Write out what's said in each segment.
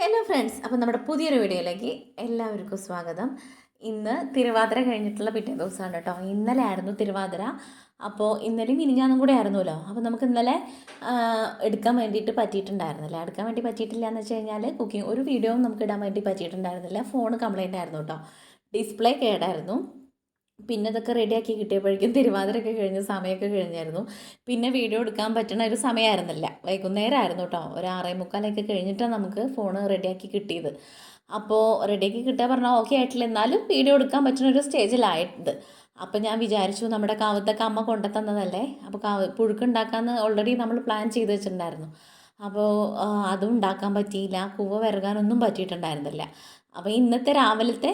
Hello friends, അപ്പോൾ നമ്മുടെ പുതിയൊരു വീഡിയോയിലേക്ക് എല്ലാവർക്കും സ്വാഗതം. ഇന്ന് തിരുവാതിര കഴിഞ്ഞിട്ടുള്ള പിറ്റേ ദിവസമാണ് കേട്ടോ. ഇന്നലെ ആയിരുന്നു തിരുവാതിര. അപ്പോൾ ഇന്നലെയും മിനിഞ്ഞാന്നും കൂടെ ആയിരുന്നല്ലോ. അപ്പോൾ നമുക്ക് ഇന്നലെ എടുക്കാൻ വേണ്ടിയിട്ട് പറ്റിയിട്ടുണ്ടായിരുന്നില്ല. എടുക്കാൻ വേണ്ടി പറ്റിയിട്ടില്ല എന്ന് വെച്ച് കഴിഞ്ഞാൽ കുക്കിംഗ് ഒരു വീഡിയോയും നമുക്ക് ഇടാൻ വേണ്ടി പറ്റിയിട്ടുണ്ടായിരുന്നില്ല. ഫോൺ കംപ്ലൈൻ്റ് ആയിരുന്നു കേട്ടോ. ഡിസ്പ്ലേ കേടായിരുന്നു. പിന്നെ ഇതൊക്കെ റെഡിയാക്കി കിട്ടിയപ്പോഴേക്കും തിരുവാതിരയൊക്കെ കഴിഞ്ഞ് സമയമൊക്കെ കഴിഞ്ഞായിരുന്നു. പിന്നെ വീഡിയോ എടുക്കാൻ പറ്റുന്ന ഒരു സമയമായിരുന്നില്ല, വൈകുന്നേരമായിരുന്നു കേട്ടോ. ഒരു 6:45 കഴിഞ്ഞിട്ടാണ് നമുക്ക് ഫോൺ റെഡിയാക്കി കിട്ടിയത്. അപ്പോൾ റെഡിയാക്കി കിട്ടുക പറഞ്ഞാൽ ഓക്കെ ആയിട്ടില്ല, എന്നാലും വീഡിയോ എടുക്കാൻ പറ്റുന്ന ഒരു സ്റ്റേജിലായത്. അപ്പോൾ ഞാൻ വിചാരിച്ചു നമ്മുടെ കാവത്തൊക്കെ അമ്മ കൊണ്ടുതന്നതല്ലേ, അപ്പോൾ പുഴുക്കുണ്ടാക്കാമെന്ന് ഓൾറെഡി നമ്മൾ പ്ലാൻ ചെയ്ത് വെച്ചിട്ടുണ്ടായിരുന്നു. അപ്പോൾ അതും ഉണ്ടാക്കാൻ പറ്റിയില്ല, കൂവ വിറകാനൊന്നും പറ്റിയിട്ടുണ്ടായിരുന്നില്ല. അപ്പോൾ ഇന്നത്തെ രാവിലത്തെ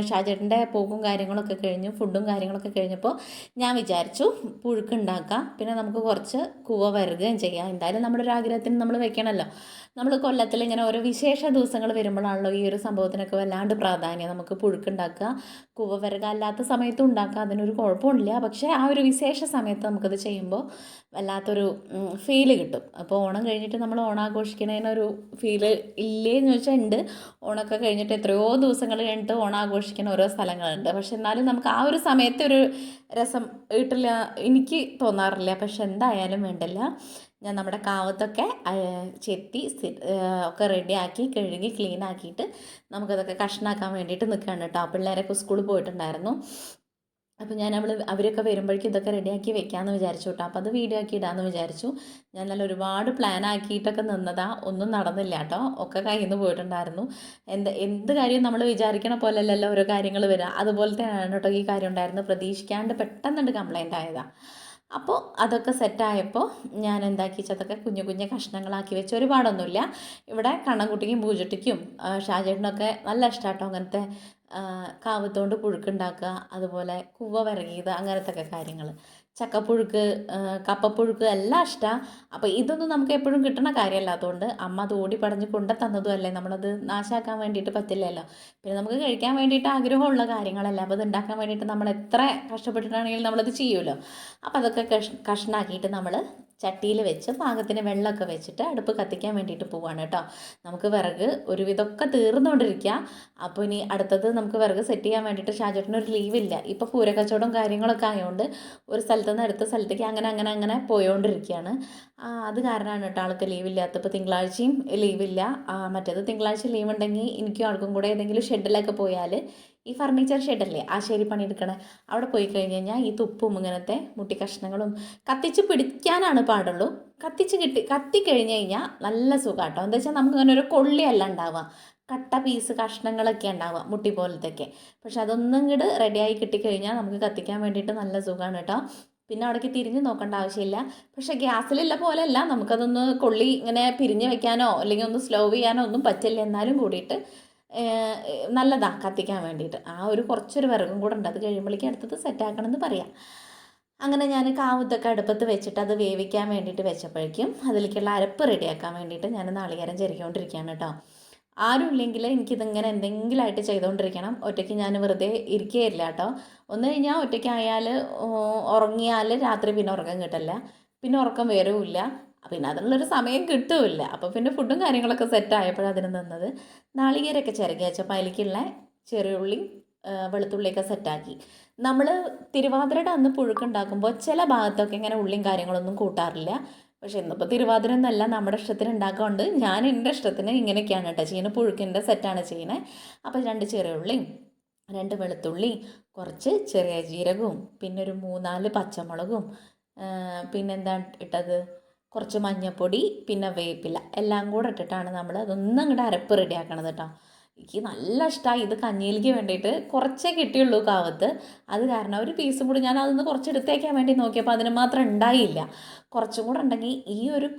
ഷാജേട്ടൻ്റെ പോക്കും കാര്യങ്ങളൊക്കെ കഴിഞ്ഞു, ഫുഡും കാര്യങ്ങളൊക്കെ കഴിഞ്ഞപ്പോൾ ഞാൻ വിചാരിച്ചു പുഴുക്കുണ്ടാക്കാം, പിന്നെ നമുക്ക് കുറച്ച് കൂവ വറുകയും ചെയ്യാം. എന്തായാലും നമ്മുടെ ഒരു ആഗ്രഹത്തിന് നമ്മൾ വെക്കണമല്ലോ. നമ്മൾ കൊല്ലത്തിൽ ഇങ്ങനെ ഓരോ വിശേഷ ദിവസങ്ങൾ വരുമ്പോഴാണല്ലോ ഈ ഒരു സംഭവത്തിനൊക്കെ വല്ലാണ്ട് പ്രാധാന്യം. നമുക്ക് പുഴുക്കുണ്ടാക്കുക, കൂവ വറുക അല്ലാത്ത സമയത്തും ഉണ്ടാക്കുക, അതിനൊരു കുഴപ്പമില്ല. പക്ഷേ ആ ഒരു വിശേഷ സമയത്ത് നമുക്കത് ചെയ്യുമ്പോൾ വല്ലാത്തൊരു ഫീല് കിട്ടും. അപ്പോൾ ഓണം കഴിഞ്ഞിട്ട് നമ്മൾ ഓണാഘോഷിക്കുന്നതിനൊരു ഫീല് ഇല്ലേ എന്ന് ചോദിച്ചാൽ ഉണ്ട്. ഓണമൊക്കെ കഴിഞ്ഞിട്ട് എത്രയോ ദിവസങ്ങൾ കഴിഞ്ഞിട്ട് ഓണം ആഘോഷിക്കുന്ന ഓരോ സ്ഥലങ്ങളുണ്ട്. പക്ഷെ എന്നാലും നമുക്ക് ആ ഒരു സമയത്തെ ഒരു രസം വീട്ടിൽ എനിക്ക് തോന്നാറില്ല. പക്ഷെ എന്തായാലും വേണ്ടില്ല, ഞാൻ നമ്മുടെ കാവത്തൊക്കെ ചെത്തി ഒക്കെ റെഡിയാക്കി കഴുകി ക്ലീൻ ആക്കിയിട്ട് നമുക്കതൊക്കെ കഷ്ണാക്കാൻ വേണ്ടിയിട്ട് നിൽക്കുകയാണ് കേട്ടോ. പിള്ളേരൊക്കെ സ്കൂളിൽ പോയിട്ടുണ്ടായിരുന്നു. അപ്പോൾ ഞാൻ അവരൊക്കെ വരുമ്പോഴേക്കും ഇതൊക്കെ റെഡിയാക്കി വെക്കാമെന്ന് വിചാരിച്ചു കേട്ടോ. അപ്പോൾ അത് വീഡിയോ ആക്കി ഇടാമെന്ന് വിചാരിച്ചു. ഞാൻ നല്ല ഒരുപാട് പ്ലാൻ ആക്കിയിട്ടൊക്കെ നിന്നതാ, ഒന്നും നടന്നില്ല കേട്ടോ. ഒക്കെ കയ്യിൽ നിന്ന് പോയിട്ടുണ്ടായിരുന്നു. എന്ത് കാര്യം നമ്മൾ വിചാരിക്കണ പോലെയല്ലല്ലോ ഓരോ കാര്യങ്ങൾ വരിക. അതുപോലെ തന്നെയാണ് കേട്ടോ ഈ കാര്യം ഉണ്ടായിരുന്നു. പ്രതീക്ഷിക്കാണ്ട് പെട്ടെന്നുണ്ട് കംപ്ലൈൻ്റ് ആയതാണ്. അപ്പോൾ അതൊക്കെ സെറ്റായപ്പോൾ ഞാൻ എന്താക്കി വെച്ചാൽ അതൊക്കെ കുഞ്ഞു കുഞ്ഞു കഷ്ണങ്ങളാക്കി വെച്ച്, ഒരുപാടൊന്നുമില്ല. ഇവിടെ കണ്ണൻകുട്ടിക്കും പൂജട്ടിക്കും ഷാജേട്ടനൊക്കെ നല്ല ഇഷ്ടമാട്ടോ അങ്ങനത്തെ കാവത്തോണ്ട് പുഴുക്കുണ്ടാക്കുക, അതുപോലെ കൂവ വിറകിയത്, അങ്ങനത്തെ ഒക്കെ കാര്യങ്ങൾ. ചക്കപ്പുഴുക്ക്, കപ്പപ്പുഴുക്ക് എല്ലാം ഇഷ്ടമാണ്. അപ്പോൾ ഇതൊന്നും നമുക്ക് എപ്പോഴും കിട്ടുന്ന കാര്യമല്ലാത്തതുകൊണ്ട് അമ്മ അത് ഓടി പടഞ്ഞ് കൊണ്ടു തന്നതും അല്ലേ, നമ്മളത് നാശാക്കാൻ വേണ്ടിയിട്ട് പറ്റില്ലല്ലോ. പിന്നെ നമുക്ക് കഴിക്കാൻ വേണ്ടിയിട്ട് ആഗ്രഹമുള്ള കാര്യങ്ങളല്ല. അപ്പോൾ ഇത് ഉണ്ടാക്കാൻ വേണ്ടിയിട്ട് നമ്മൾ എത്ര കഷ്ടപ്പെട്ടിട്ടാണെങ്കിലും നമ്മളത് ചെയ്യുമല്ലോ. അപ്പോൾ അതൊക്കെ കഷ്ണാക്കിയിട്ട് നമ്മൾ ചട്ടിയിൽ വെച്ച് പാകത്തിന് വെള്ളമൊക്കെ വെച്ചിട്ട് അടുപ്പ് കത്തിക്കാൻ വേണ്ടിയിട്ട് പോവുകയാണ് കേട്ടോ. നമുക്ക് വിറക് ഒരുവിധമൊക്കെ തീർന്നുകൊണ്ടിരിക്കുക. അപ്പോൾ ഇനി അടുത്തത് നമുക്ക് വിറക് സെറ്റ് ചെയ്യാൻ വേണ്ടിയിട്ട് ഷാജേട്ടനൊരു ലീവില്ല. ഇപ്പോൾ പൂരക്കച്ചവടവും കാര്യങ്ങളൊക്കെ ആയതുകൊണ്ട് ഒരു സ്ഥലത്തു നിന്ന് അടുത്ത സ്ഥലത്തേക്ക് അങ്ങനെ പോയോണ്ടിരിക്കുകയാണ്. അത് കാരണമാണ് കേട്ടോ ആൾക്ക് ലീവില്ലാത്തപ്പോൾ. തിങ്കളാഴ്ചയും ലീവില്ല. മറ്റേത് തിങ്കളാഴ്ച ലീവ് ഉണ്ടെങ്കിൽ എനിക്കും ആൾക്കും കൂടെ ഏതെങ്കിലും ഷെഡിലൊക്കെ പോയാൽ, ഈ ഫർണിച്ചർ ഷെഡല്ലേ ആശേരി പണിയെടുക്കണേ, അവിടെ പോയി കഴിഞ്ഞ് കഴിഞ്ഞാൽ ഈ തുപ്പും ഇങ്ങനത്തെ മുട്ടി കഷ്ണങ്ങളും കത്തിച്ച് പിടിക്കാനാണ് പാടുള്ളൂ. കത്തിക്കഴിഞ്ഞ് കഴിഞ്ഞാൽ നല്ല സുഖമാട്ടോ. എന്താ വെച്ചാൽ നമുക്ക് അങ്ങനെ ഒരു കൊള്ളിയല്ല ഉണ്ടാവുക, കട്ട പീസ് കഷ്ണങ്ങളൊക്കെ ഉണ്ടാവുക മുട്ടി പോലത്തെയൊക്കെ. പക്ഷെ അതൊന്നും ഇങ്ങോട്ട് റെഡിയായി കിട്ടിക്കഴിഞ്ഞാൽ നമുക്ക് കത്തിക്കാൻ വേണ്ടിയിട്ട് നല്ല സുഖമാണ് കേട്ടോ. പിന്നെ അവിടേക്ക് തിരിഞ്ഞ് നോക്കേണ്ട ആവശ്യമില്ല. പക്ഷേ ഗ്യാസിലുള്ള പോലെയല്ല, നമുക്കതൊന്ന് കൊള്ളി ഇങ്ങനെ പിരിഞ്ഞ് വെക്കാനോ അല്ലെങ്കിൽ ഒന്ന് സ്ലോ ചെയ്യാനോ ഒന്നും പറ്റില്ല. എന്നാലും കൂടിയിട്ട് നല്ലതാണ് കത്തിക്കാൻ വേണ്ടിയിട്ട്. ആ ഒരു കുറച്ചൊരു വിറകും കൂടെ ഉണ്ട്, അത് കഴിയുമ്പോഴേക്കും അടുത്തത് സെറ്റാക്കണമെന്ന് പറയാം. അങ്ങനെ ഞാൻ കാവുത്തൊക്കെ അടുപ്പത്ത് വെച്ചിട്ട് അത് വേവിക്കാൻ വേണ്ടിയിട്ട് വെച്ചപ്പോഴേക്കും അതിലേക്കുള്ള അരപ്പ് റെഡിയാക്കാൻ വേണ്ടിയിട്ട് ഞാൻ നാളികേരം ചെരുകിക്കൊണ്ടിരിക്കുകയാണ് കേട്ടോ. ആരും ഇല്ലെങ്കിൽ എനിക്കിതിങ്ങനെ എന്തെങ്കിലുമായിട്ട് ചെയ്തുകൊണ്ടിരിക്കണം. ഒറ്റയ്ക്ക് ഞാൻ വെറുതെ ഇരിക്കുകയില്ല കേട്ടോ. ഒന്ന് കഴിഞ്ഞാൽ ഒറ്റയ്ക്കായാൽ ഉറങ്ങിയാൽ രാത്രി പിന്നെ ഉറക്കം കിട്ടില്ല, പിന്നെ ഉറക്കം വരില്ല, പിന്നെ അതിനുള്ളൊരു സമയം കിട്ടുമില്ല. അപ്പോൾ പിന്നെ ഫുഡും കാര്യങ്ങളൊക്കെ സെറ്റായപ്പോഴാണ് അതിന് നിന്നത്. നാളികേരമൊക്കെ ചിരകി വെച്ചപ്പോൾ അതിലേക്കുള്ള ചെറിയുള്ളി വെളുത്തുള്ളിയൊക്കെ സെറ്റാക്കി. നമ്മൾ തിരുവാതിരയുടെ അന്ന് പുഴുക്കുണ്ടാക്കുമ്പോൾ ചില ഭാഗത്തൊക്കെ ഇങ്ങനെ ഉള്ളിയും കാര്യങ്ങളൊന്നും കൂട്ടാറില്ല. പക്ഷേ ഇന്നിപ്പോൾ തിരുവാതിര എന്നല്ല, നമ്മുടെ ഇഷ്ടത്തിന് ഉണ്ടാക്കുകൊണ്ട് ഞാൻ എൻ്റെ ഇഷ്ടത്തിന് ഇങ്ങനെയൊക്കെയാണ് കേട്ടോ ചെയ്യുന്നത്. പുഴുക്കിൻ്റെ സെറ്റാണ് ചെയ്യുന്നത്. അപ്പോൾ 2 ചെറിയുള്ളിയും 2 വെളുത്തുള്ളി, കുറച്ച് ചെറിയ ജീരകവും, പിന്നെ ഒരു 3-4 പച്ചമുളകും, പിന്നെന്താ ഇട്ടത്, കുറച്ച് മഞ്ഞൾപ്പൊടി, പിന്നെ വേപ്പില, എല്ലാം കൂടെ ഇട്ടിട്ടാണ് നമ്മൾ അതൊന്നും അങ്ങോട്ട് അരപ്പ് റെഡിയാക്കണത് കേട്ടോ. എനിക്ക് നല്ല ഇഷ്ടമായി. ഇത് കഞ്ഞിയിലേക്ക് വേണ്ടിയിട്ട് കുറച്ചേ കിട്ടിയുള്ളൂ കാവത്ത്. അത് കാരണം ഒരു പീസും കൂടി ഞാൻ അതൊന്ന് കുറച്ച് എടുത്തേക്കാൻ വേണ്ടി നോക്കിയപ്പോൾ അതിന് മാത്രം ഉണ്ടായില്ല. കുറച്ചും കൂടെ ഉണ്ടെങ്കിൽ ഈ ഒരു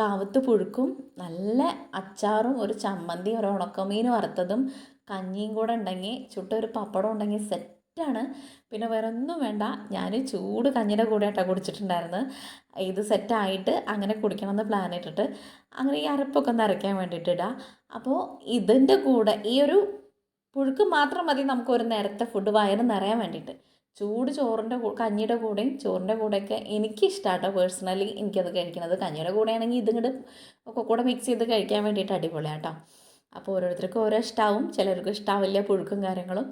കാവത്ത് പുഴുക്കും നല്ല അച്ചാറും ഒരു ചമ്മന്തിയും ഒരു ഉണക്കമീൻ വറുത്തതും കഞ്ഞിയും കൂടെ ഉണ്ടെങ്കിൽ, ചുട്ടൊരു പപ്പടം ഉണ്ടെങ്കിൽ സെറ്റാണ്. പിന്നെ വേറെ ഒന്നും വേണ്ട. ഞാൻ ചൂട് കഞ്ഞിയുടെ കൂടെ ആയിട്ടാണ് കുടിച്ചിട്ടുണ്ടായിരുന്നത്. ഇത് സെറ്റായിട്ട് അങ്ങനെ കുടിക്കണമെന്ന് പ്ലാൻ ഇട്ടിട്ട് അങ്ങനെ ഈ അരപ്പൊക്കെ ഒന്ന് അരയ്ക്കാൻ വേണ്ടിയിട്ട് ഇടാം. അപ്പോൾ ഇതിൻ്റെ കൂടെ ഈ ഒരു പുഴുക്ക് മാത്രം മതി നമുക്ക് ഒരു നേരത്തെ ഫുഡ് വയറ് നിറയാൻ വേണ്ടിയിട്ട്. ചൂട് ചോറിൻ്റെ കഞ്ഞിയുടെ കൂടെയും ചോറിൻ്റെ കൂടെയൊക്കെ എനിക്കിഷ്ടമാട്ടോ. പേഴ്സണലി എനിക്കത് കഴിക്കുന്നത്. കഞ്ഞിയുടെ കൂടെയാണെങ്കിൽ ഇതിങ്ങോട്ട് ഒക്കെ കൂടെ മിക്സ് ചെയ്ത് കഴിക്കാൻ വേണ്ടിയിട്ട് അടിപൊളിയാട്ടോ. അപ്പോൾ ഓരോരുത്തർക്കും ഓരോ ഇഷ്ടമാവും, ചിലർക്ക് ഇഷ്ടാവില്ല പുഴുക്കും കാര്യങ്ങളും.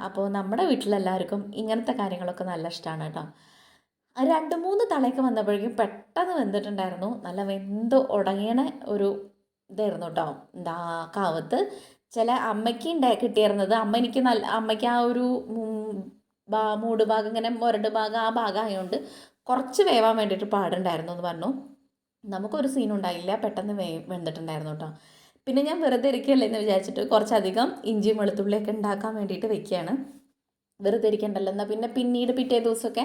അപ്പോൾ നമ്മുടെ വീട്ടിലെല്ലാവർക്കും ഇങ്ങനത്തെ കാര്യങ്ങളൊക്കെ നല്ല ഇഷ്ടമാണ് കേട്ടോ. 2-3 തളയൊക്കെ വന്നപ്പോഴേക്കും പെട്ടെന്ന് വെന്തിട്ടുണ്ടായിരുന്നു. നല്ല വെന്ത് ഉടയണ ഒരു ഇതായിരുന്നു കേട്ടോ. എന്താ കാവത്ത് ചില അമ്മയ്ക്ക് കിട്ടിയിരുന്നത്, അമ്മയ്ക്ക് ആ ഒരു മൂട് ഭാഗം ഇങ്ങനെ മുരട് ഭാഗം ആ ഭാഗം ആയതുകൊണ്ട് കുറച്ച് വേവാൻ വേണ്ടിയിട്ട് പാടുണ്ടായിരുന്നു എന്ന് പറഞ്ഞു. നമുക്കൊരു സീനും ഉണ്ടായില്ല, പെട്ടെന്ന് വെന്തിട്ടുണ്ടായിരുന്നു കേട്ടോ. പിന്നെ ഞാൻ വെറുതെ ഇരിക്കുകയല്ലേ എന്ന് വിചാരിച്ചിട്ട് കുറച്ചധികം ഇഞ്ചിയും വെളുത്തുള്ളിയൊക്കെ ഉണ്ടാക്കാൻ വേണ്ടിയിട്ട് വെക്കുകയാണ്. വെറുതെ ഇരിക്കണ്ടല്ലോ, എന്നാൽ പിന്നെ പിന്നീട് പിറ്റേ ദിവസമൊക്കെ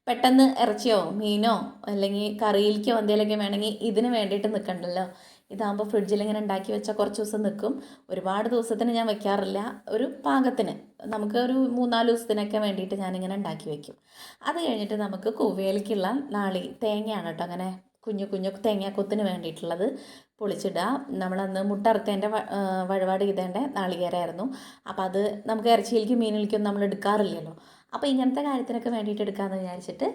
പെട്ടെന്ന് ഇറച്ചിയോ മീനോ അല്ലെങ്കിൽ കറിയിലേക്കോ എന്തെങ്കിലുമൊക്കെ വേണമെങ്കിൽ ഇതിന് വേണ്ടിയിട്ട് നിൽക്കണ്ടല്ലോ. ഇതാകുമ്പോൾ ഫ്രിഡ്ജിൽ ഇങ്ങനെ ഉണ്ടാക്കി വെച്ചാൽ കുറച്ച് ദിവസം നിൽക്കും. ഒരുപാട് ദിവസത്തിന് ഞാൻ വെക്കാറില്ല, ഒരു പാകത്തിന് നമുക്ക് ഒരു 3-4 ദിവസത്തിനൊക്കെ വേണ്ടിയിട്ട് ഞാനിങ്ങനെ ഉണ്ടാക്കി വെക്കും. അത് കഴിഞ്ഞിട്ട് നമുക്ക് കൂവയിലേക്കുള്ള തേങ്ങയാണ് കേട്ടോ, അങ്ങനെ കുഞ്ഞു കുഞ്ഞു തേങ്ങാക്കൊത്തിന് വേണ്ടിയിട്ടുള്ളത് പൊളിച്ചിടുക. നമ്മളന്ന് മുട്ട അറുത്തതിൻ്റെ വഴിപാട് ചെയ്തതിൻ്റെ നാളികേരമായിരുന്നു. അപ്പോൾ അത് നമുക്ക് ഇറച്ചിയിലേക്കും മീനിലേക്കൊന്നും നമ്മൾ എടുക്കാറില്ലല്ലോ. അപ്പോൾ ഇങ്ങനത്തെ കാര്യത്തിനൊക്കെ വേണ്ടിയിട്ട് എടുക്കാമെന്ന് വിചാരിച്ചിട്ട്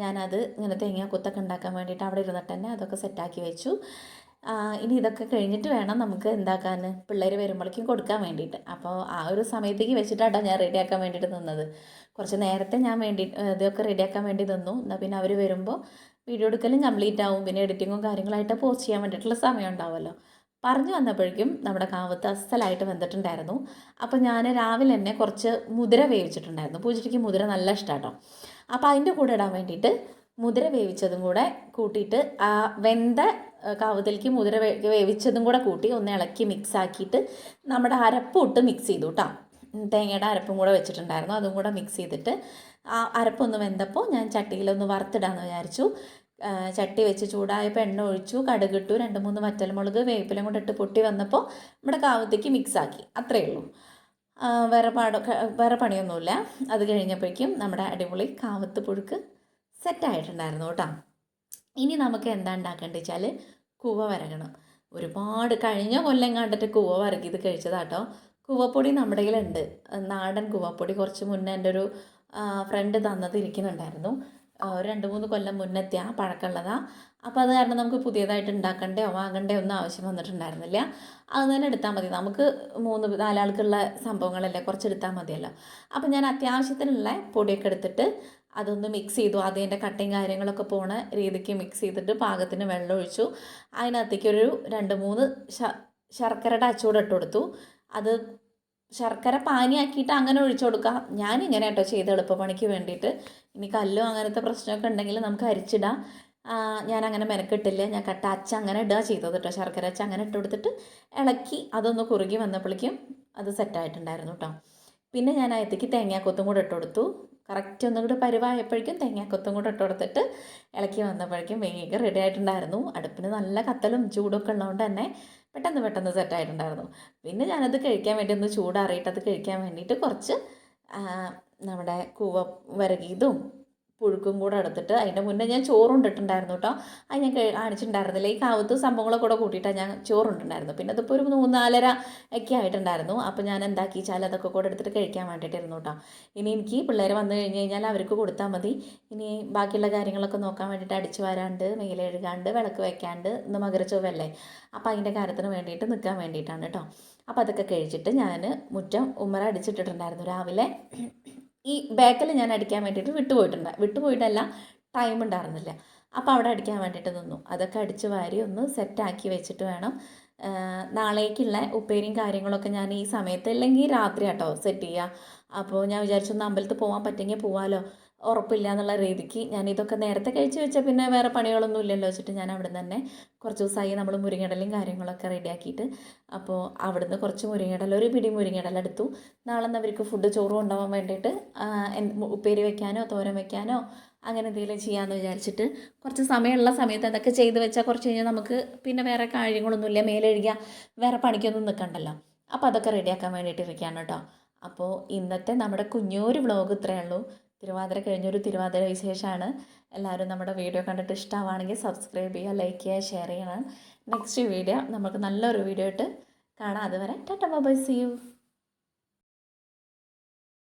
ഞാനത് ഇങ്ങനെ തേങ്ങാക്കൊത്തൊക്കെ ഉണ്ടാക്കാൻ വേണ്ടിയിട്ട് അവിടെ ഇരുന്നിട്ട് തന്നെ അതൊക്കെ സെറ്റാക്കി വെച്ചു. ഇനി ഇതൊക്കെ കഴിഞ്ഞിട്ട് വേണം നമുക്ക് എന്താക്കാൻ, പിള്ളേർ വരുമ്പോഴേക്കും കൊടുക്കാൻ വേണ്ടിയിട്ട്. അപ്പോൾ ആ ഒരു സമയത്തേക്ക് വെച്ചിട്ടാട്ടോ ഞാൻ റെഡിയാക്കാൻ വേണ്ടിയിട്ട് നിന്നത്. കുറച്ച് നേരത്തെ ഞാൻ ഇതൊക്കെ റെഡിയാക്കാൻ വേണ്ടി നിന്നു. എന്നാൽ പിന്നെ അവർ വരുമ്പോൾ വീഡിയോ എടുക്കലും കംപ്ലീറ്റ് ആവും, പിന്നെ എഡിറ്റിങ്ങും കാര്യങ്ങളായിട്ട് പോസ്റ്റ് ചെയ്യാൻ വേണ്ടിയിട്ടുള്ള സമയം ഉണ്ടാവുമല്ലോ. പറഞ്ഞു വന്നപ്പോഴേക്കും നമ്മുടെ കാവത്ത് അസലായിട്ട് വെന്തിട്ടുണ്ടായിരുന്നു. അപ്പോൾ ഞാൻ രാവിലെ തന്നെ കുറച്ച് മുതിര വേവിച്ചിട്ടുണ്ടായിരുന്നു. പൂജയ്ക്ക് മുതിര നല്ല ഇഷ്ടമാട്ടോ. അപ്പോൾ അതിൻ്റെ കൂടെ ഇടാൻ വേണ്ടിയിട്ട് മുതിര വേവിച്ചതും കൂടെ കൂട്ടിയിട്ട് ആ വെന്ത കാവത്തിലേക്ക് മുതിര വേവിച്ചതും കൂടെ കൂട്ടി ഒന്ന് ഇളക്കി മിക്സ് ആക്കിയിട്ട് നമ്മുടെ അരപ്പിട്ട് മിക്സ് ചെയ്തു കേട്ടോ. തേങ്ങയുടെ അരപ്പും കൂടെ വെച്ചിട്ടുണ്ടായിരുന്നു, അതും കൂടെ മിക്സ് ചെയ്തിട്ട് ആ അരപ്പൊന്ന് വെന്തപ്പോൾ ഞാൻ ചട്ടിയിലൊന്ന് വറുത്തിടാമെന്ന് വിചാരിച്ചു. ചട്ടി വെച്ച് ചൂടായപ്പോൾ എണ്ണ ഒഴിച്ചു, കടുകിട്ടു, 2-3 വറ്റൽമുളക് വേപ്പിലും കൂടെ ഇട്ട് പൊട്ടി വന്നപ്പോൾ നമ്മുടെ കാവത്തേക്ക് മിക്സാക്കി, അത്രയേ ഉള്ളൂ. വേറെ പണിയൊന്നുമില്ല. അത് കഴിഞ്ഞപ്പോഴേക്കും നമ്മുടെ അടിപൊളി കാവത്ത് പുഴുക്ക് സെറ്റായിട്ടുണ്ടായിരുന്നു കേട്ടോ. ഇനി നമുക്ക് എന്താ ഉണ്ടാക്കേണ്ടത് വെച്ചാൽ കൂവ വരകണം. ഒരുപാട് കഴിഞ്ഞ കൊല്ലം കണ്ടിട്ട് കൂവ വരകിയത് കഴിച്ചതാട്ടോ. കൂവപ്പൊടി നമ്മുടെ കയ്യിലുണ്ട്, നാടൻ കൂവപ്പൊടി. കുറച്ച് മുന്നേ എൻ്റെ ഒരു ഫ്രണ്ട് തന്നത് ഇരിക്കുന്നുണ്ടായിരുന്നു, 2-3 കൊല്ലം മുന്നെത്തിയ പഴക്കമുള്ളതാണ്. അപ്പോൾ അത് കാരണം നമുക്ക് പുതിയതായിട്ട് ഉണ്ടാക്കണ്ടയോ വാങ്ങണ്ടയോ ഒന്നും ആവശ്യം വന്നിട്ടുണ്ടായിരുന്നില്ല. അത് തന്നെ എടുത്താൽ മതി, നമുക്ക് 3-4 ആൾക്കുള്ള സംഭവങ്ങളല്ലേ, കുറച്ചെടുത്താൽ മതിയല്ലോ. അപ്പോൾ ഞാൻ അത്യാവശ്യത്തിനുള്ള പൊടിയൊക്കെ എടുത്തിട്ട് അതൊന്ന് മിക്സ് ചെയ്തു. അതിൻ്റെ കട്ടയും കാര്യങ്ങളൊക്കെ പോണ രീതിക്ക് മിക്സ് ചെയ്തിട്ട് പാകത്തിന് വെള്ളം ഒഴിച്ചു. അതിനകത്തേക്ക് ഒരു 2-3 ശർക്കരയുടെ അച്ചൂടെ ഇട്ട് കൊടുത്തു. അത് ശർക്കര പാനിയാക്കിയിട്ട് അങ്ങനെ ഒഴിച്ചു കൊടുക്കാം. ഞാനിങ്ങനെ കേട്ടോ ചെയ്ത് എളുപ്പപ്പണിക്ക് വേണ്ടിയിട്ട്. ഇനി കല്ലോ അങ്ങനത്തെ പ്രശ്നമൊക്കെ ഉണ്ടെങ്കിൽ നമുക്ക് അരിച്ചിടാം. ഞാനങ്ങനെ മെനക്കെട്ടില്ല, ഞാൻ കട്ട അച്ച അങ്ങനെ ഇടുക ചെയ്തത് കേട്ടോ. ശർക്കര അച്ച അങ്ങനെ ഇട്ട് കൊടുത്തിട്ട് ഇളക്കി അതൊന്ന് കുറുകി വന്നപ്പോഴേക്കും അത് സെറ്റായിട്ടുണ്ടായിരുന്നു കേട്ടോ. പിന്നെ ഞാൻ അതിലേക്ക് തേങ്ങാക്കൊത്തും കൂടെ ഇട്ട് കൊടുത്തു. കറക്റ്റ് ഒന്നും കൂടെ പരുവായപ്പോഴേക്കും തേങ്ങാക്കൊത്തും കൂടെ ഇട്ട് കൊടുത്തിട്ട് ഇളക്കി വന്നപ്പോഴേക്കും വേഗം റെഡി ആയിട്ടുണ്ടായിരുന്നു. അടുപ്പിന് നല്ല കത്തലും ചൂടൊക്കെ ഉള്ളതുകൊണ്ട് തന്നെ പെട്ടെന്ന് സെറ്റായിട്ടുണ്ടായിരുന്നു. പിന്നെ ഞാനത് കഴിക്കാൻ വേണ്ടി ഒന്ന് ചൂടാറിയിട്ട് അത് കഴിക്കാൻ വേണ്ടിയിട്ട് കുറച്ച് നമ്മുടെ കൂവ വരകിയതും പുഴുക്കും കൂടെ എടുത്തിട്ട്, അതിൻ്റെ മുന്നേ ഞാൻ ചോറുണ്ടിട്ടുണ്ടായിരുന്നു കേട്ടോ. അത് ഞാൻ കാണിച്ചിട്ടുണ്ടായിരുന്നില്ല. ഈ കാവത്ത് സംഭവങ്ങളൊക്കെ കൂടെ കൂട്ടിയിട്ടാണ് ഞാൻ ചോറുണ്ടിട്ടുണ്ടായിരുന്നു. പിന്നെ അതിപ്പോൾ ഒരു 3-4 ഒക്കെ ആയിട്ടുണ്ടായിരുന്നു. അപ്പോൾ ഞാൻ എന്താക്കി വെച്ചാൽ അതൊക്കെ കൂടെ എടുത്തിട്ട് കഴിക്കാൻ വേണ്ടിയിട്ടിരുന്നു കേട്ടോ. ഇനി എനിക്ക് പിള്ളേർ വന്നു കഴിഞ്ഞ് കഴിഞ്ഞാൽ അവർക്ക് കൊടുത്താൽ മതി. ഇനി ബാക്കിയുള്ള കാര്യങ്ങളൊക്കെ നോക്കാൻ വേണ്ടിയിട്ട് അടിച്ചു വരാണ്ട്, മേലെഴുകാണ്ട്, വിളക്ക് വയ്ക്കാണ്ട്, ഇന്ന് മകരച്ചൊവ്വല്ലേ, അപ്പോൾ അതിൻ്റെ കാര്യത്തിന് വേണ്ടിയിട്ട് നിൽക്കാൻ വേണ്ടിയിട്ടാണ് കേട്ടോ. അപ്പോൾ അതൊക്കെ കഴിച്ചിട്ട് ഞാൻ മുറ്റം ഉമ്മറ അടിച്ചിട്ടിട്ടുണ്ടായിരുന്നു രാവിലെ. ഈ ബാക്കിൽ ഞാൻ അടിക്കാൻ വേണ്ടിയിട്ട് വിട്ടുപോയിട്ടല്ല, ടൈം ഉണ്ടായിരുന്നില്ല. അപ്പോൾ അവിടെ അടിക്കാൻ വേണ്ടിയിട്ട് നിന്നു. അതൊക്കെ അടിച്ച് വാരി ഒന്ന് സെറ്റാക്കി വെച്ചിട്ട് വേണം നാളേക്കുള്ള ഉപ്പേരിയും കാര്യങ്ങളൊക്കെ ഞാൻ ഈ സമയത്ത്, അല്ലെങ്കിൽ രാത്രി കേട്ടോ സെറ്റ് ചെയ്യുക. അപ്പോൾ ഞാൻ വിചാരിച്ചൊന്ന് അമ്പലത്തിൽ പോകാൻ പറ്റുമെങ്കിൽ പോകാമല്ലോ, ഉറപ്പില്ല എന്നുള്ള രീതിക്ക് ഞാൻ ഇതൊക്കെ നേരത്തെ കഴിച്ച് വെച്ചാൽ പിന്നെ വേറെ പണികളൊന്നും ഇല്ലല്ലോ വെച്ചിട്ട് ഞാൻ അവിടെ നിന്ന് തന്നെ കുറച്ച് ദിവസമായി നമ്മൾ മുരിങ്ങടലും കാര്യങ്ങളൊക്കെ റെഡിയാക്കിയിട്ട്. അപ്പോൾ അവിടുന്ന് കുറച്ച് മുരിങ്ങടല, ഒരു പിടി മുരിങ്ങടല എടുത്തു. നാളെ അവർക്ക് ഫുഡ് ചോറ് കൊണ്ടുപോകാൻ വേണ്ടിയിട്ട് ഉപ്പേരി വെക്കാനോ തോരൻ വെക്കാനോ അങ്ങനെ എന്തെങ്കിലും ചെയ്യാമെന്ന് വിചാരിച്ചിട്ട് കുറച്ച് സമയമുള്ള സമയത്ത് അതൊക്കെ ചെയ്ത് വെച്ചാൽ കുറച്ച് കഴിഞ്ഞാൽ നമുക്ക് പിന്നെ വേറെ കാര്യങ്ങളൊന്നുമില്ല, മേലെഴുകിയ വേറെ പണിക്കൊന്നും നിൽക്കണ്ടല്ലോ. അപ്പോൾ അതൊക്കെ റെഡിയാക്കാൻ വേണ്ടിയിട്ട് ഇരിക്കുകയാണ് കേട്ടോ. അപ്പോൾ ഇന്നത്തെ നമ്മുടെ കുഞ്ഞൊരു വ്ളോഗ് ഇത്രയേ ഉള്ളൂ. തിരുവാതിര കഴിഞ്ഞൊരു തിരുവാതിര വിശേഷമാണ്. എല്ലാവരും നമ്മുടെ വീഡിയോ കണ്ടിട്ട് ഇഷ്ടമാണെങ്കിൽ സബ്സ്ക്രൈബ് ചെയ്യുക, ലൈക്ക് ചെയ്യുക, ഷെയർ ചെയ്യണം. നെക്സ്റ്റ് വീഡിയോ നമുക്ക് നല്ലൊരു വീഡിയോ ആയിട്ട് കാണാം. അതുവരെ tata bye bye, see U.